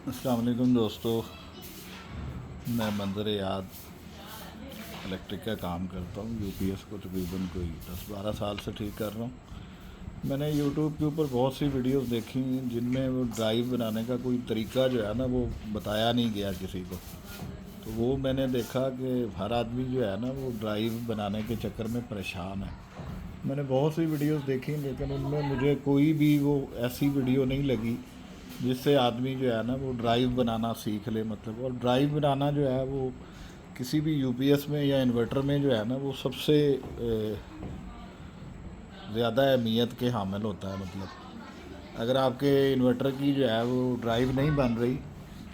अस्सलाम वालेकुम दोस्तों। मैं मंजर याद इलेक्ट्रिक का काम करता हूँ। यूपीएस को तकरीबन कोई 10-12 साल से ठीक कर रहा हूँ। मैंने यूट्यूब के ऊपर बहुत सी वीडियोस देखी जिनमें वो ड्राइव बनाने का कोई तरीका जो है ना वो बताया नहीं गया किसी को। तो वो मैंने देखा कि हर आदमी जो है ना वो ड्राइव बनाने के चक्कर में परेशान है। मैंने बहुत सी वीडियोस देखी लेकिन उनमें मुझे कोई भी वो ऐसी वीडियो नहीं लगी जिससे आदमी जो है ना वो ड्राइव बनाना सीख ले। मतलब और ड्राइव बनाना जो है वो किसी भी यूपीएस में या इन्वर्टर में जो है ना वो सबसे ज़्यादा अहमियत के हामिल होता है। मतलब अगर आपके इन्वर्टर की जो है वो ड्राइव नहीं बन रही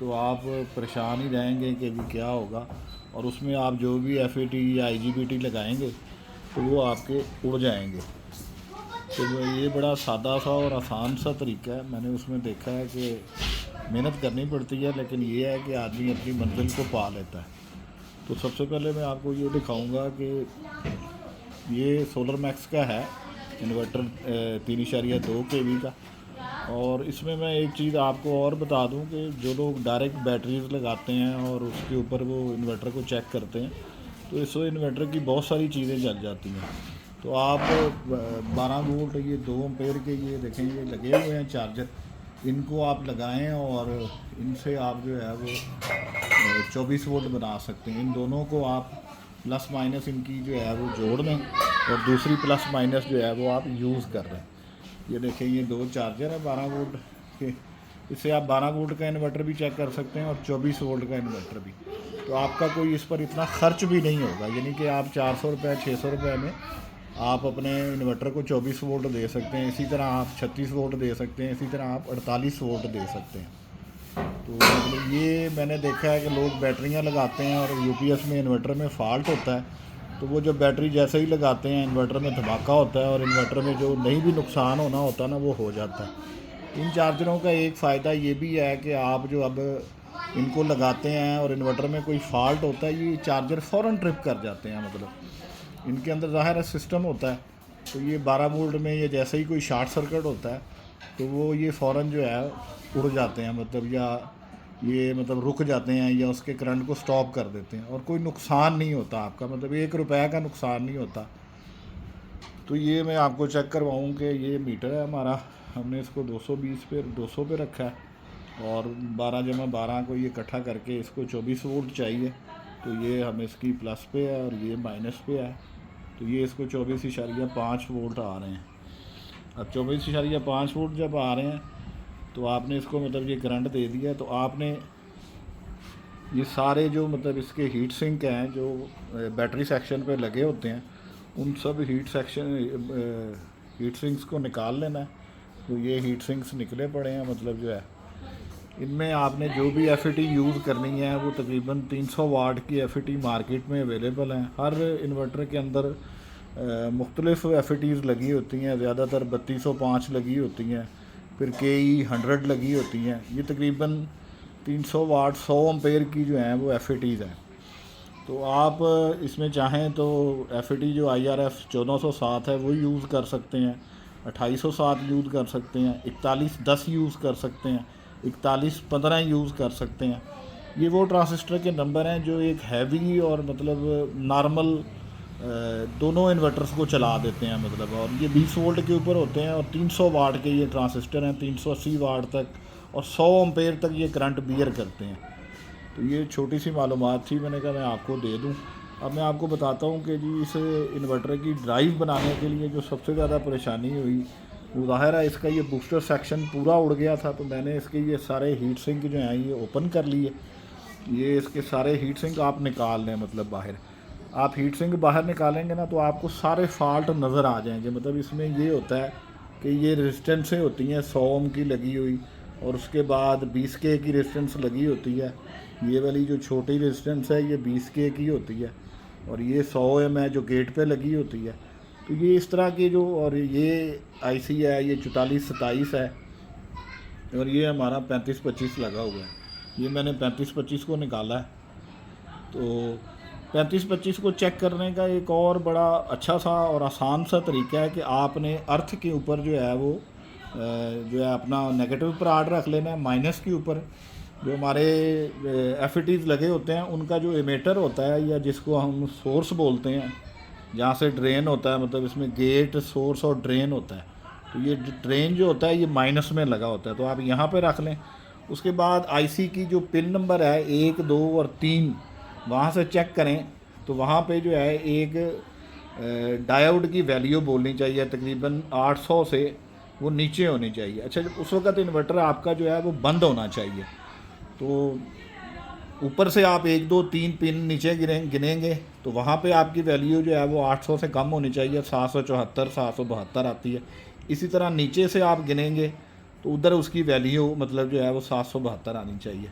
तो आप परेशान ही रहेंगे कि अभी क्या होगा। और उसमें आप जो भी एफईटी या आईजीबीटी लगाएंगे तो वो आपके उड़ जाएंगे। तो ये बड़ा सादा सा और आसान सा तरीका है। मैंने उसमें देखा है कि मेहनत करनी पड़ती है लेकिन ये है कि आदमी अपनी मंजिल को पा लेता है। तो सबसे पहले मैं आपको ये दिखाऊंगा कि ये सोलर मैक्स का है इन्वर्टर 3.2 kV का। और इसमें मैं एक चीज़ आपको और बता दूं कि जो लोग डायरेक्ट बैटरीज लगाते हैं और उसके ऊपर वो इन्वर्टर को चेक करते हैं तो इस इन्वर्टर की बहुत सारी चीज़ें जल जाती हैं। तो आप 12 वोल्ट ये 2 एम्पेयर के ये देखें ये लगे हुए हैं चार्जर, इनको आप लगाएं और इनसे आप जो है वो 24 वोल्ट बना सकते हैं। इन दोनों को आप प्लस माइनस इनकी जो है वो जोड़ दें और दूसरी प्लस माइनस जो है वो आप यूज़ कर रहे हैं। ये देखें ये 2 चार्जर है 12 वोल्ट के। इससे आप 12 वोल्ट का इन्वर्टर भी चेक कर सकते हैं और 24 वोल्ट का इन्वर्टर भी। तो आपका कोई इस पर इतना ख़र्च भी नहीं होगा, यानी कि आप 400 रुपये 600 रुपये में आप अपने इन्वर्टर को 24 वोल्ट दे सकते हैं। इसी तरह आप 36 वोल्ट दे सकते हैं, इसी तरह आप 48 वोल्ट दे सकते हैं। तो मतलब ये मैंने देखा है कि लोग बैटरियां लगाते हैं और यूपीएस में इन्वर्टर में फ़ॉल्ट होता है तो वो जब बैटरी जैसे ही लगाते हैं इन्वर्टर में धमाका होता है और इन्वर्टर में जो नहीं भी नुकसान होना होता ना वो हो जाता है। इन चार्जरों का एक फ़ायदा ये भी है कि आप जो अब इनको लगाते हैं और इन्वर्टर में कोई फ़ॉल्ट होता है ये चार्जर फ़ौरन ट्रिप कर जाते हैं। मतलब इनके अंदर ज़ाहिर है सिस्टम होता है तो ये 12 वोल्ट में ये जैसे ही कोई शॉर्ट सर्किट होता है तो वो ये फ़ौरन जो है उड़ जाते हैं। मतलब या ये मतलब रुक जाते हैं या उसके करंट को स्टॉप कर देते हैं और कोई नुकसान नहीं होता आपका, मतलब 1 रुपये का नुकसान नहीं होता। तो ये मैं आपको चेक करवाऊँ कि ये मीटर है हमारा, हमने इसको 220 पे 200 पे रखा है और 12/12 को ये इकट्ठा करके इसको 24 वोल्ट चाहिए। तो ये हम इसकी प्लस पे है और ये माइनस पे है। तो ये इसको 24.5 वोल्ट आ रहे हैं। अब 24.5 वोल्ट जब आ रहे हैं तो आपने इसको मतलब ये करंट दे दिया तो आपने ये सारे जो मतलब इसके हीट सिंक हैं जो बैटरी सेक्शन पे लगे होते हैं उन सब हीट सिंक्स को निकाल लेना है। तो ये हीट सिंक्स निकले पड़े हैं, मतलब जो है इनमें आपने जो भी एफईटी यूज़ करनी है वो तकरीबन 300 वाट की एफईटी मार्केट में अवेलेबल हैं। हर इन्वर्टर के अंदर मुख्तलिफ एफईटीज़ लगी होती हैं, ज़्यादातर 3205 लगी होती हैं, फिर KE 100 लगी होती हैं। ये तकरीबन 300 वाट 100 एम्पेयर की जो हैं वो एफईटीज़ हैं। तो आप इसमें चाहें तो एफईटी जो IRF 1407 है वो यूज़ कर सकते हैं, 2807 यूज़ कर सकते हैं, 4110 यूज़ कर सकते हैं, 4115 यूज़ कर सकते हैं। ये वो ट्रांजिस्टर के नंबर हैं जो एक हैवी और मतलब नॉर्मल दोनों इन्वर्टर्स को चला देते हैं। मतलब और ये 20 वोल्ट के ऊपर होते हैं और 300 वाट के ये ट्रांजिस्टर हैं, 380 वाट तक और 100 एम्पेयर तक ये करंट बियर करते हैं। तो ये छोटी सी मालूमात थी, मैंने कहा मैं आपको दे दूं। अब मैं आपको बताता हूं कि जी इस इन्वर्टर की ड्राइव बनाने के लिए जो सबसे ज़्यादा परेशानी हुई वो ज़ाहिर है इसका ये बूस्टर सेक्शन पूरा उड़ गया था। तो मैंने इसके ये सारे हीट सिंक जो हैं ये ओपन कर लिए। ये इसके सारे हीट सिंक आप निकाल लें, मतलब बाहर आप हीट सिंक बाहर निकालेंगे ना तो आपको सारे फॉल्ट नज़र आ जाएंगे। मतलब इसमें ये होता है कि ये रेजिस्टेंसें होती हैं 100 ओम की लगी हुई और उसके बाद 20K की रेजिस्टेंस लगी होती है। ये वाली जो छोटी रेजिस्टेंस है ये 20K की होती है और ये 100 ओम है जो गेट पे लगी होती है। तो ये इस तरह के जो, और ये IC है ये 4427 है और ये हमारा 3525 लगा हुआ है। ये मैंने 3525 को निकाला है। तो 3525 को चेक करने का एक और बड़ा अच्छा सा और आसान सा तरीका है कि आपने अर्थ के ऊपर जो है वो जो है अपना नेगेटिव पर आर्ट रख लेना है, माइनस के ऊपर जो हमारे एफईटीज़ लगे होते हैं उनका जो एमीटर होता है या जिसको हम सोर्स बोलते हैं, जहाँ से ड्रेन होता है, मतलब इसमें गेट, सोर्स और ड्रेन होता है। तो ये ड्रेन जो होता है ये माइनस में लगा होता है, तो आप यहाँ पे रख लें। उसके बाद आईसी की जो पिन नंबर है 1, 2 और 3 वहाँ से चेक करें, तो वहाँ पे जो है एक डायोड की वैल्यू बोलनी चाहिए, तकरीबन 800 से वो नीचे होनी चाहिए। अच्छा, उस वक्त इन्वर्टर आपका जो है वो बंद होना चाहिए। तो ऊपर से आप 1, 2, 3 पिन नीचे गिनेंगे तो वहाँ पे आपकी वैल्यू जो है वो 800 से कम होनी चाहिए, 774, 772 आती है। इसी तरह नीचे से आप गिनेंगे तो उधर उसकी वैल्यू मतलब जो है वो 772 आनी चाहिए।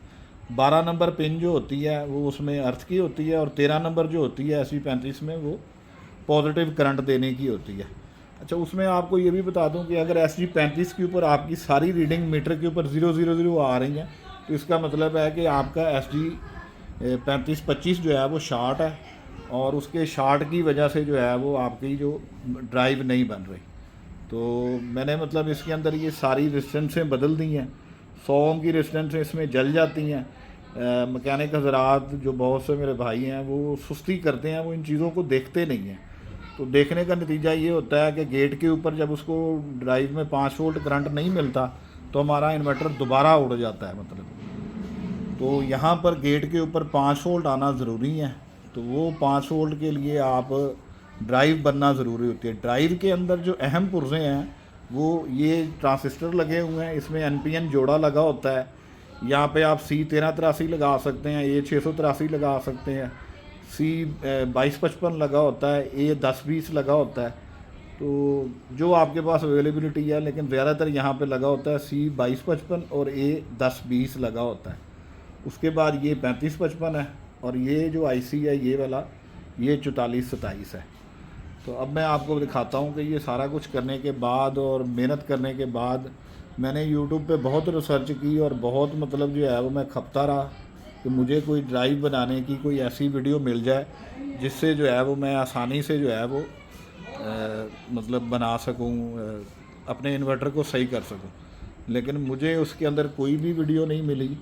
12 नंबर पिन जो होती है वो उसमें अर्थ की होती है, और 13 नंबर जो होती है SV35 में वो पॉजिटिव करंट देने की होती है। अच्छा, उसमें आपको ये भी बता दूं कि अगर SG35 के ऊपर आपकी सारी रीडिंग मीटर के ऊपर 000 आ रही हैं, तो इसका मतलब है कि आपका SG3525 जो है वो शार्ट है, और उसके शार्ट की वजह से जो है वो आपकी जो ड्राइव नहीं बन रही। तो मैंने मतलब इसके अंदर ये सारी रेजिस्टेंसें बदल दी हैं। 100 ओम की रेजिस्टेंसें इसमें जल जाती हैं। मैकेनिक हज़रात जो बहुत से मेरे भाई हैं वो सुस्ती करते हैं, वो इन चीज़ों को देखते नहीं हैं। तो देखने का नतीजा ये होता है कि गेट के ऊपर जब उसको ड्राइव में 5 वोल्ट करंट नहीं मिलता तो हमारा इन्वर्टर दोबारा उड़ जाता है मतलब। तो यहाँ पर गेट के ऊपर 5 वोल्ट आना ज़रूरी है। तो वो 5 वोल्ट के लिए आप ड्राइव बनना ज़रूरी होती है। ड्राइव के अंदर जो अहम पुर्जे हैं वो ये ट्रांसिस्टर लगे हुए हैं, इसमें NPN जोड़ा लगा होता है। यहाँ पे आप C1383 लगा सकते हैं, A683 लगा सकते हैं, C2255 लगा होता है, A1020 लगा होता है। तो जो आपके पास अवेलेबिलिटी है, लेकिन ज़्यादातर यहाँ पे लगा होता है C2255 और A1020 लगा होता है। उसके बाद ये 3555 है, और ये जो IC है ये वाला ये 4427 है। तो अब मैं आपको दिखाता हूँ कि ये सारा कुछ करने के बाद और मेहनत करने के बाद मैंने YouTube पे बहुत रिसर्च की, और बहुत मतलब जो है वो मैं खपता रहा कि मुझे कोई ड्राइव बनाने की कोई ऐसी वीडियो मिल जाए जिससे जो है वो मैं आसानी से जो है वो मतलब बना सकूं, अपने इन्वर्टर को सही कर सकूं। लेकिन मुझे उसके अंदर कोई भी वीडियो नहीं मिली।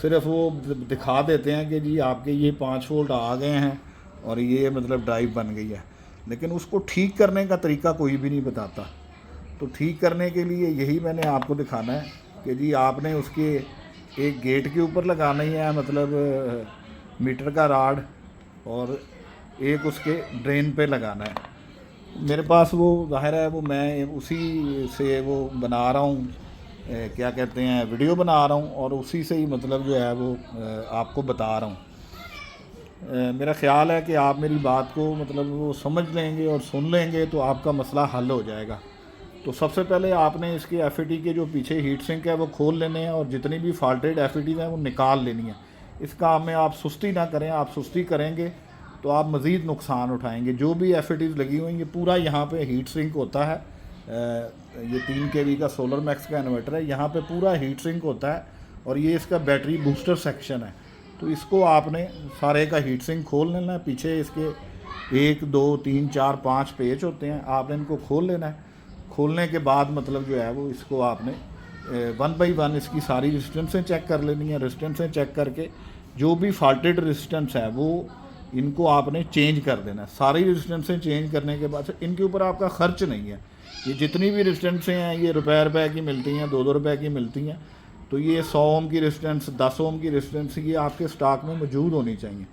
सिर्फ वो दिखा देते हैं कि जी आपके ये 5 वोल्ट आ गए हैं और ये मतलब ड्राइव बन गई है, लेकिन उसको ठीक करने का तरीका कोई भी नहीं बताता। तो ठीक करने के लिए यही मैंने आपको दिखाना है कि जी आपने उसके एक गेट के ऊपर लगाना ही है, मतलब मीटर का राड, और एक उसके ड्रेन पे लगाना है। मेरे पास वो ज़ाहिर है वो मैं उसी से वो बना रहा हूँ, क्या कहते हैं, वीडियो बना रहा हूँ, और उसी से ही मतलब जो है वो आपको बता रहा हूँ। मेरा ख़्याल है कि आप मेरी बात को मतलब वो समझ लेंगे और सुन लेंगे तो आपका मसला हल हो जाएगा। तो सबसे पहले आपने इसके FET के जो पीछे हीट सिंक है वो खोल लेने हैं, और जितनी भी फॉल्टेड FETs हैं वो निकाल लेनी है। इस काम में आप सुस्ती ना करें, आप सुस्ती करेंगे तो आप मज़ीद नुकसान उठाएंगे। जो भी FETs लगी हुई ये पूरा यहाँ पे हीट सिंक होता है। ये 3 kV का सोलर मैक्स का इन्वर्टर है, यहाँ पे पूरा हीट सिंक होता है, और ये इसका बैटरी बूस्टर सेक्शन है। तो इसको आपने सारे का हीट सिंक खोल लेना है। पीछे इसके 1, 2, 3, 4, 5 पेच होते हैं, आपने इनको खोल लेना है। खोलने के बाद मतलब जो है वो इसको आपने 1 बाई 1 इसकी सारी रेजिस्टेंसें चेक कर लेनी है। रेजिस्टेंसें चेक करके जो भी फॉल्टेड रेजिस्टेंस है वो इनको आपने चेंज कर देना है। सारी रेजिस्टेंसें चेंज करने के बाद इनके ऊपर आपका ख़र्च नहीं है। ये जितनी भी रेजिस्टेंसें हैं ये रुपये की मिलती हैं, 2-2 रुपये की मिलती हैं। तो ये 100 ओम की रेजिस्टेंस, 10 ओम की रेजिस्टेंस ये आपके स्टॉक में मौजूद होनी चाहिए।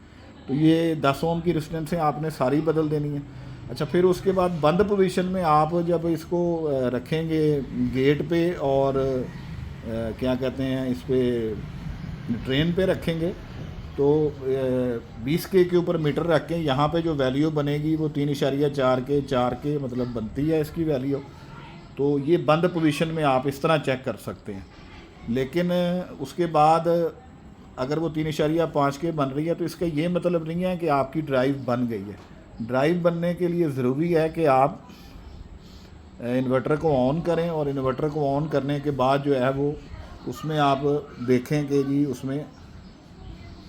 तो ये 10 ओम की रेजिस्टेंसें आपने सारी बदल देनी है। अच्छा, फिर उसके बाद बंद पोजीशन में आप जब इसको रखेंगे गेट पे, और क्या कहते हैं इस पे ड्रेन पे रखेंगे, तो 20 के ऊपर मीटर रख के यहाँ पे जो वैल्यू बनेगी वो 3.4 के मतलब बनती है इसकी वैल्यू। तो ये बंद पोजीशन में आप इस तरह चेक कर सकते हैं। लेकिन उसके बाद अगर वो 3.5 के बन रही है तो इसका ये मतलब नहीं है कि आपकी ड्राइव बन गई है। ड्राइव बनने के लिए ज़रूरी है कि आप इन्वर्टर को ऑन करें, और इन्वर्टर को ऑन करने के बाद जो है वो उसमें आप देखें कि जी उसमें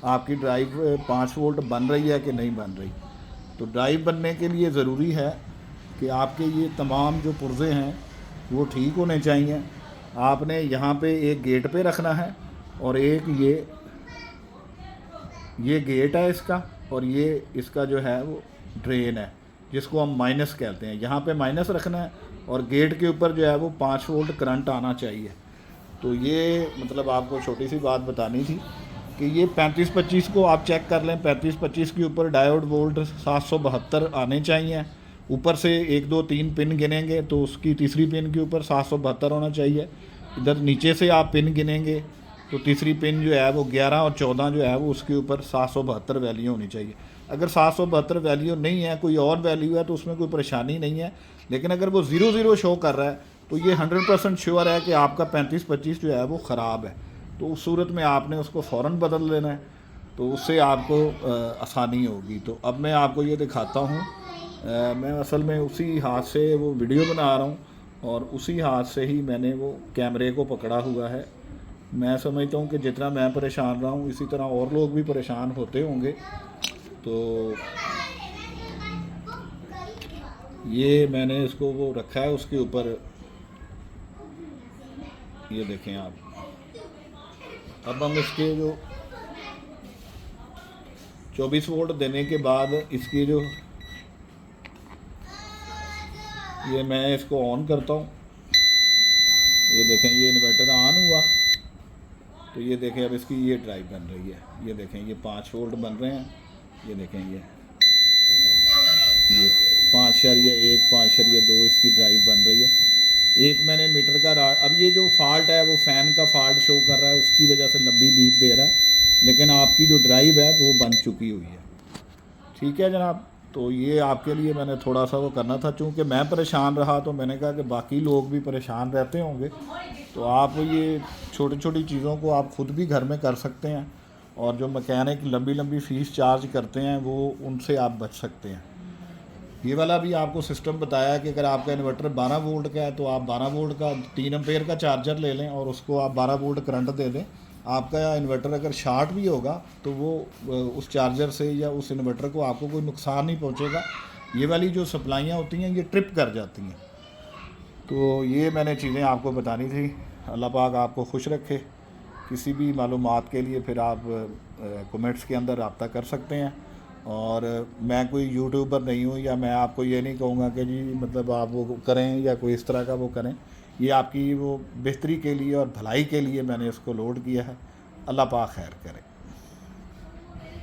आपकी ड्राइव 5 वोल्ट बन रही है कि नहीं बन रही। तो ड्राइव बनने के लिए ज़रूरी है कि आपके ये तमाम जो पुर्जे हैं वो ठीक होने चाहिए। आपने यहाँ पे एक गेट पे रखना है, और एक ये गेट है इसका, और ये इसका जो है वो ड्रेन है जिसको हम माइनस कहते हैं। यहाँ पे माइनस रखना है और गेट के ऊपर जो है वो 5 वोल्ट करंट आना चाहिए। तो ये मतलब आपको छोटी सी बात बतानी थी कि ये 3525 को आप चेक कर लें। 3525 के ऊपर डायोड वोल्ट 772 आने चाहिए। ऊपर से 1 2 3 पिन गिनेंगे तो उसकी तीसरी पिन के ऊपर 772 होना चाहिए। इधर नीचे से आप पिन गिनेंगे तो तीसरी पिन जो है वो 11 और 14 जो है वो उसके ऊपर 772 वैल्यू होनी चाहिए। अगर 772 वैल्यू नहीं है, कोई और वैल्यू है, तो उसमें कोई परेशानी नहीं है। लेकिन अगर वो 00 शो कर रहा है तो ये 100% श्योर है कि आपका 3525 जो है वो ख़राब है। तो उस सूरत में आपने उसको फ़ौरन बदल लेना है, तो उससे आपको आसानी होगी। तो अब मैं आपको ये दिखाता हूँ। मैं असल में उसी हाथ से वो वीडियो बना रहा हूँ और उसी हाथ से ही मैंने वो कैमरे को पकड़ा हुआ है। मैं समझता हूँ कि जितना मैं परेशान रहा हूँ इसी तरह और लोग भी परेशान होते होंगे। तो ये मैंने इसको वो रखा है उसके ऊपर, ये देखें आप। अब हम इसके जो 24 वोल्ट देने के बाद इसकी जो ये मैं इसको ऑन करता हूँ, ये देखें ये इन्वर्टर ऑन हुआ। तो ये देखें अब इसकी ये ड्राइव बन रही है। ये देखें ये 5 वोल्ट बन रहे हैं। ये देखें ये 5.1 5.2 इसकी ड्राइव बन रही है। एक मैंने मीटर का अब ये जो फॉल्ट है वो फ़ैन का फॉल्ट शो कर रहा है, उसकी वजह से लंबी बीप दे रहा है। लेकिन आपकी जो ड्राइव है वो बन चुकी हुई है। ठीक है जनाब। तो ये आपके लिए मैंने थोड़ा सा वो करना था, चूँकि मैं परेशान रहा तो मैंने कहा कि बाकी लोग भी परेशान रहते होंगे। तो आप ये छोटी छोटी चीज़ों को आप ख़ुद भी घर में कर सकते हैं, और जो मैकेनिक लंबी लंबी फ़ीस चार्ज करते हैं वो उनसे आप बच सकते हैं। ये वाला भी आपको सिस्टम बताया कि अगर आपका इन्वर्टर 12 वोल्ट का है तो आप 12 वोल्ट का 3 एम्पेयर का चार्जर ले लें और उसको आप 12 वोल्ट करंट दे दें। आपका इन्वर्टर अगर शॉर्ट भी होगा तो वो उस चार्जर से या उस इन्वर्टर को आपको कोई नुकसान नहीं पहुंचेगा। ये वाली जो सप्लाइयाँ होती हैं ये ट्रिप कर जाती हैं। तो ये मैंने चीज़ें आपको बतानी थी। अल्लाह पाक आपको खुश रखे। किसी भी मालूमात के लिए फिर आप कमेंट्स के अंदर रब्ता कर सकते हैं। और मैं कोई यूट्यूबर नहीं हूँ, या मैं आपको ये नहीं कहूँगा कि जी मतलब आप वो करें या कोई इस तरह का वो करें। ये आपकी वो बेहतरी के लिए और भलाई के लिए मैंने इसको लोड किया है। अल्लाह पाक खैर करे।